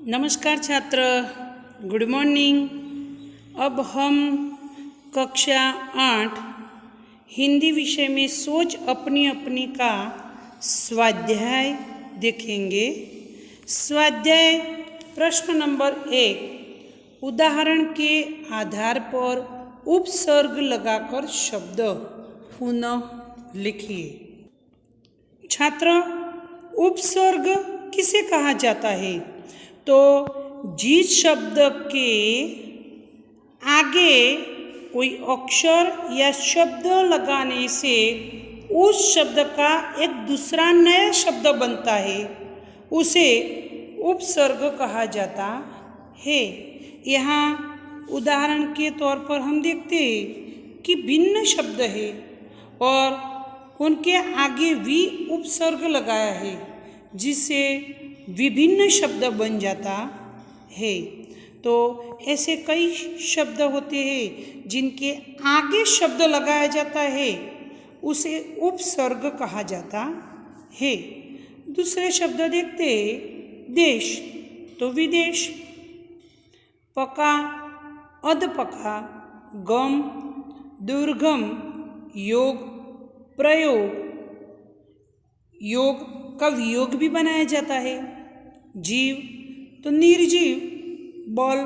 नमस्कार छात्र, good morning. अब हम कक्षा 8 हिंदी विषय में सोच अपनी अपनी का स्वाध्याय देखेंगे। स्वाध्याय प्रश्न नंबर 1, उदाहरण के आधार पर उपसर्ग लगाकर शब्द पुनः लिखिए। छात्र, उपसर्ग किसे कहा जाता है? तो जिस शब्द के आगे कोई अक्षर या शब्द लगाने से उस शब्द का एक दूसरा नया शब्द बनता है, उसे उपसर्ग कहा जाता है। यहाँ उदाहरण के तौर पर हम देखते हैं कि भिन्न शब्द है और उनके आगे भी उपसर्ग लगाया है, जिससे विभिन्न शब्द बन जाता है। तो ऐसे कई शब्द होते हैं जिनके आगे शब्द लगाया जाता है, उसे उपसर्ग कहा जाता है। दूसरे शब्द देखते हैं। देश तो विदेश, पका अधपका, गम दुर्गम, योग प्रयोग, योग का वियोग भी बनाया जाता है। जीव तो निर्जीव, बल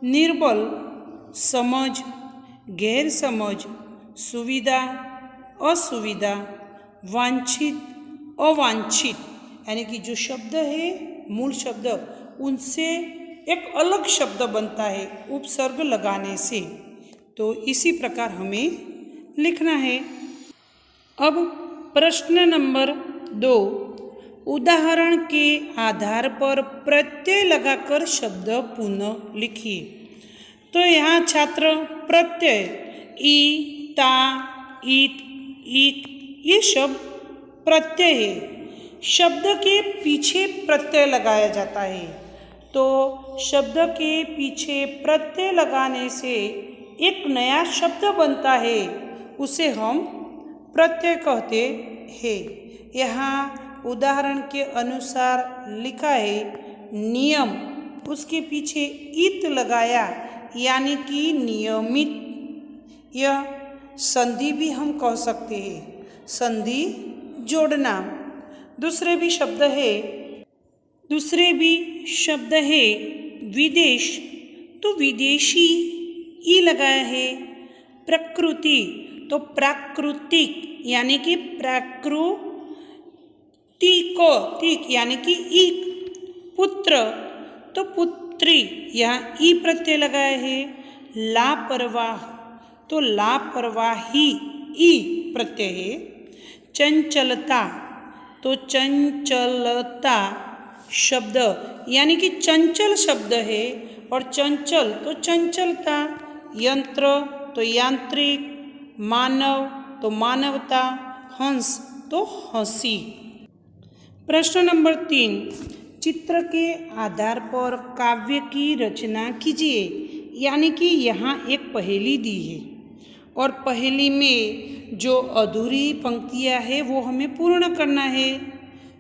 निर्बल, समझ गैर समझ, सुविधा असुविधा, वांछित अवांछित, यानी कि जो शब्द है मूल शब्द उनसे एक अलग शब्द बनता है उपसर्ग लगाने से। तो इसी प्रकार हमें लिखना है। अब प्रश्न नंबर 2, उदाहरण के आधार पर प्रत्यय लगाकर शब्द पुनः लिखिए। तो यहाँ छात्र प्रत्यय ई, ता, इत, ईक ये शब्द प्रत्यय है। शब्द के पीछे प्रत्यय लगाया जाता है। तो शब्द के पीछे प्रत्यय लगाने से एक नया शब्द बनता है, उसे हम प्रत्यय कहते हैं। यहाँ उदाहरण के अनुसार लिखा है नियम, उसके पीछे इत लगाया यानी कि नियमित। यह संधि भी हम कह सकते हैं, संधि जोड़ना। दूसरे भी शब्द है विदेश, तो विदेशी ई लगाया है। प्रकृति तो प्राकृतिक यानी कि तिक यानी कि ईक। पुत्र तो पुत्री, यहाँ ई प्रत्यय लगाया है। लापरवाह तो लापरवाही ई प्रत्यय है। चंचलता तो चंचलता शब्द यानी कि चंचल शब्द है, और चंचल तो चंचलता। यंत्र तो यांत्रिक, मानव तो मानवता, हंस तो हंसी। प्रश्न नंबर 3, चित्र के आधार पर काव्य की रचना कीजिए। यानी कि यहाँ एक पहेली दी है और पहेली में जो अधूरी पंक्तियाँ हैं वो हमें पूर्ण करना है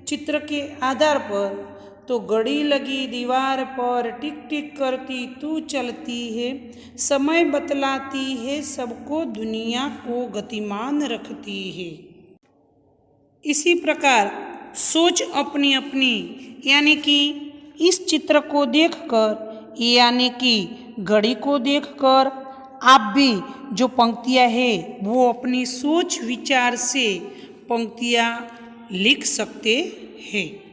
चित्र के आधार पर। तो घड़ी लगी दीवार पर, टिक टिक करती तू चलती है, समय बतलाती है सबको, दुनिया को गतिमान रखती है। इसी प्रकार सोच अपनी अपनी, यानी कि इस चित्र को देखकर यानी कि घड़ी को देखकर आप भी जो पंक्तियाँ हैं वो अपनी सोच विचार से पंक्तियाँ लिख सकते हैं।